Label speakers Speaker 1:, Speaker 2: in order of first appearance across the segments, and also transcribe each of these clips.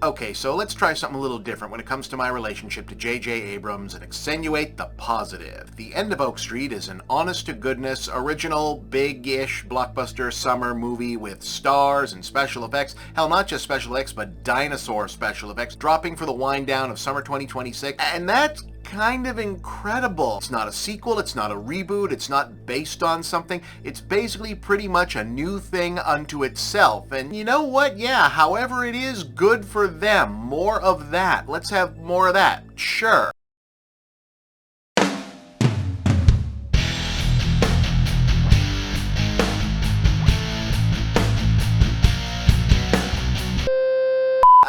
Speaker 1: Okay, so let's try something a little different when it comes to my relationship to JJ Abrams and accentuate the positive. The End of Oak Street is an honest-to-goodness, original, big-ish blockbuster summer movie with stars and special effects. Hell, not just special effects, but dinosaur special effects, dropping for the wind down of summer 2026. And that's kind of incredible. It's not a sequel, it's not a reboot, it's not based on something. It's basically pretty much a new thing unto itself. And you know what? Yeah, however it is, good for them. More of that. Let's have more of that. Sure.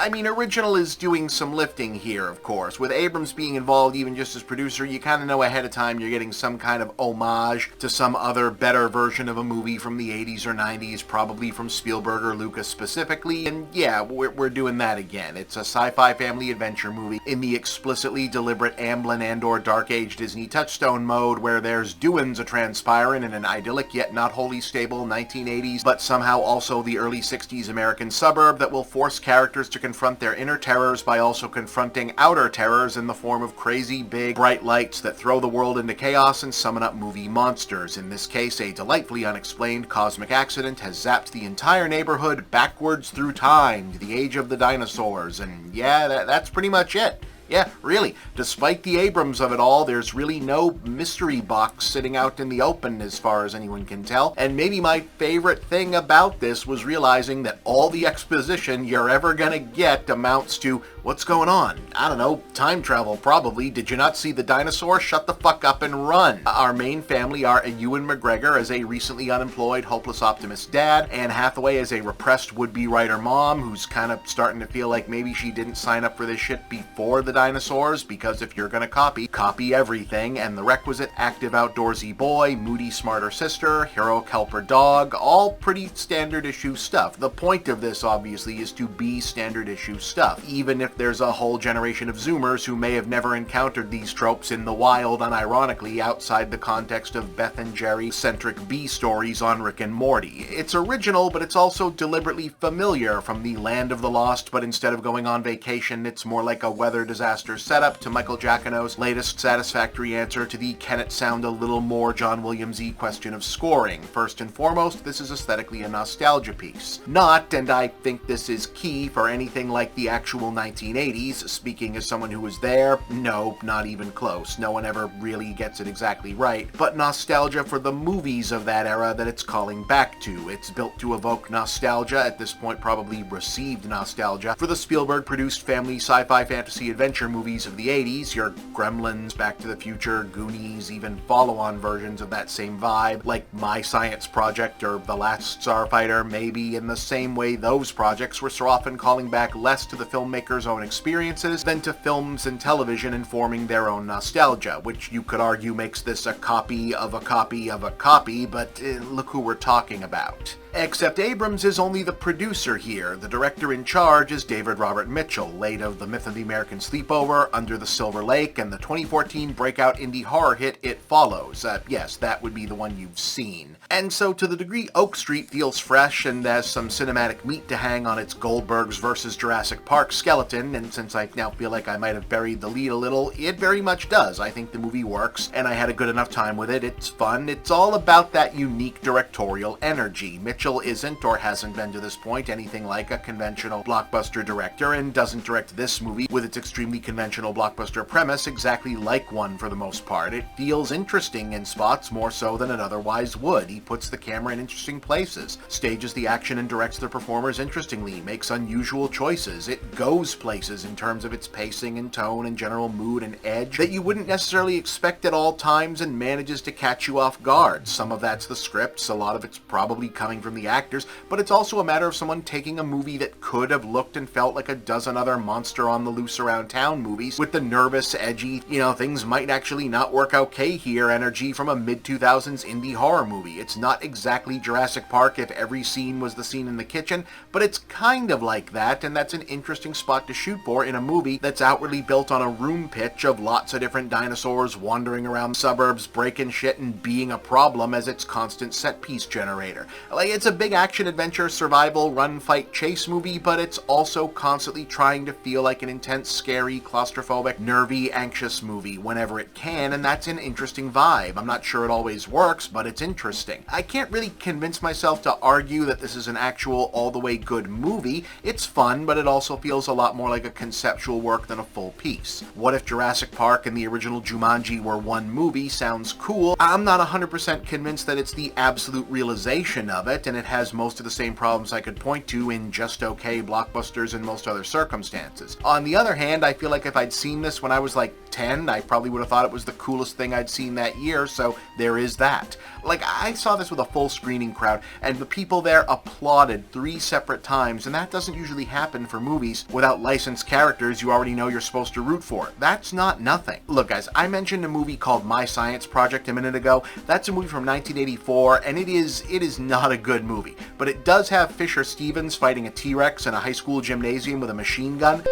Speaker 1: I mean, original is doing some lifting here, of course. With Abrams being involved even just as producer, you kind of know ahead of time you're getting some kind of homage to some other better version of a movie from the 80s or 90s, probably from Spielberg or Lucas specifically, and yeah, we're doing that again. It's a sci-fi family adventure movie in the explicitly deliberate Amblin and/or Dark Age Disney touchstone mode, where there's doings a-transpiring in an idyllic yet not wholly stable 1980s, but somehow also the early 60s American suburb that will force characters to confront their inner terrors by also confronting outer terrors in the form of crazy big bright lights that throw the world into chaos and summon up movie monsters. In this case, a delightfully unexplained cosmic accident has zapped the entire neighborhood backwards through time to the age of the dinosaurs, and yeah, that's pretty much it. Yeah, really. Despite the Abrams of it all, there's really no mystery box sitting out in the open as far as anyone can tell. And maybe my favorite thing about this was realizing that all the exposition you're ever gonna get amounts to, what's going on? I don't know, time travel probably. Did you not see the dinosaur? Shut the fuck up and run. Our main family are Ewan McGregor as a recently unemployed, hopeless optimist dad, Anne Hathaway as a repressed would-be writer mom who's kind of starting to feel like maybe she didn't sign up for this shit before the dinosaurs, because if you're gonna copy everything, and the requisite active outdoorsy boy, moody smarter sister, hero helper dog, all pretty standard issue stuff. The point of this obviously is to be standard issue stuff, even if there's a whole generation of Zoomers who may have never encountered these tropes in the wild unironically outside the context of Beth and Jerry-centric B stories on Rick and Morty. It's original, but it's also deliberately familiar, from the land of the lost, but instead of going on vacation, it's more like a weather disaster setup, to Michael Giacchino's latest satisfactory answer to the can it sound a little more John Williams-y question of scoring. First and foremost, this is aesthetically a nostalgia piece. Not, and I think this is key for anything like the actual 1980s, speaking as someone who was there, no, not even close. No one ever really gets it exactly right, but nostalgia for the movies of that era that it's calling back to. It's built to evoke nostalgia, at this point probably received nostalgia, for the Spielberg-produced family sci-fi fantasy adventure movies of the 80s, your Gremlins, Back to the Future, Goonies, even follow-on versions of that same vibe, like My Science Project or The Last Starfighter, maybe in the same way those projects were so often calling back less to the filmmaker's own experiences than to films and television informing their own nostalgia, which you could argue makes this a copy of a copy of a copy, but look who we're talking about. Except Abrams is only the producer here. The director in charge is David Robert Mitchell, late of The Myth of the American Sleepover, Under the Silver Lake, and the 2014 breakout indie horror hit It Follows. Yes, that would be the one you've seen. And so to the degree Oak Street feels fresh and has some cinematic meat to hang on its Goldbergs versus Jurassic Park skeleton, and since I now feel like I might have buried the lead a little, it very much does. I think the movie works, and I had a good enough time with it. It's fun. It's all about that unique directorial energy. Mitchell isn't, or hasn't been to this point, anything like a conventional blockbuster director, and doesn't direct this movie with its extremely conventional blockbuster premise exactly like one for the most part. It feels interesting in spots more so than it otherwise would. He puts the camera in interesting places, stages the action and directs the performers interestingly, makes unusual choices. It goes places in terms of its pacing and tone and general mood and edge that you wouldn't necessarily expect at all times, and manages to catch you off guard. Some of that's the scripts, a lot of it's probably coming from the actors, but it's also a matter of someone taking a movie that could have looked and felt like a dozen other monster on the loose around town movies with the nervous, edgy, things might actually not work okay here energy from a mid-2000s indie horror movie. It's not exactly Jurassic Park if every scene was the scene in the kitchen, but it's kind of like that, and that's an interesting spot to shoot for in a movie that's outwardly built on a room pitch of lots of different dinosaurs wandering around suburbs, breaking shit, and being a problem as its constant set piece generator. Like, It's a big action-adventure, survival, run-fight, chase movie, but it's also constantly trying to feel like an intense, scary, claustrophobic, nervy, anxious movie whenever it can, and that's an interesting vibe. I'm not sure it always works, but it's interesting. I can't really convince myself to argue that this is an actual all-the-way good movie. It's fun, but it also feels a lot more like a conceptual work than a full piece. What if Jurassic Park and the original Jumanji were one movie? Sounds cool. I'm not 100% convinced that it's the absolute realization of it, and it has most of the same problems I could point to in just okay blockbusters and most other circumstances. On the other hand, I feel like if I'd seen this when I was like 10, I probably would have thought it was the coolest thing I'd seen that year, so there is that. Like, I saw this with a full screening crowd, and the people there applauded 3 separate times, and that doesn't usually happen for movies without licensed characters you already know you're supposed to root for. That's not nothing. Look guys, I mentioned a movie called My Science Project a minute ago. That's a movie from 1984, and it is not a good movie, but it does have Fisher Stevens fighting a T-Rex in a high school gymnasium with a machine gun.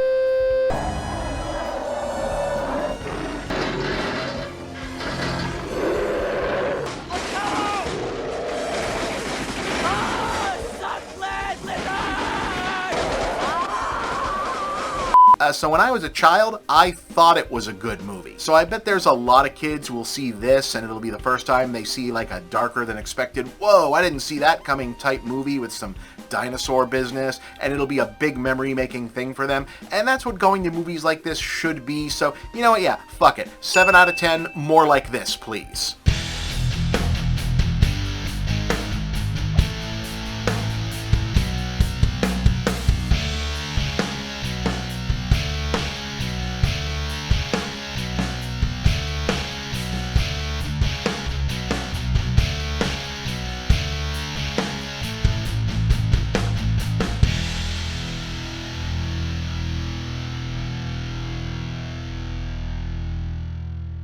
Speaker 1: So when I was a child, I thought it was a good movie. So I bet there's a lot of kids who will see this and it'll be the first time they see like a darker than expected, whoa, I didn't see that coming type movie with some dinosaur business, and it'll be a big memory-making thing for them. And that's what going to movies like this should be. So, you know what, yeah, fuck it. 7 out of 10, more like this, please.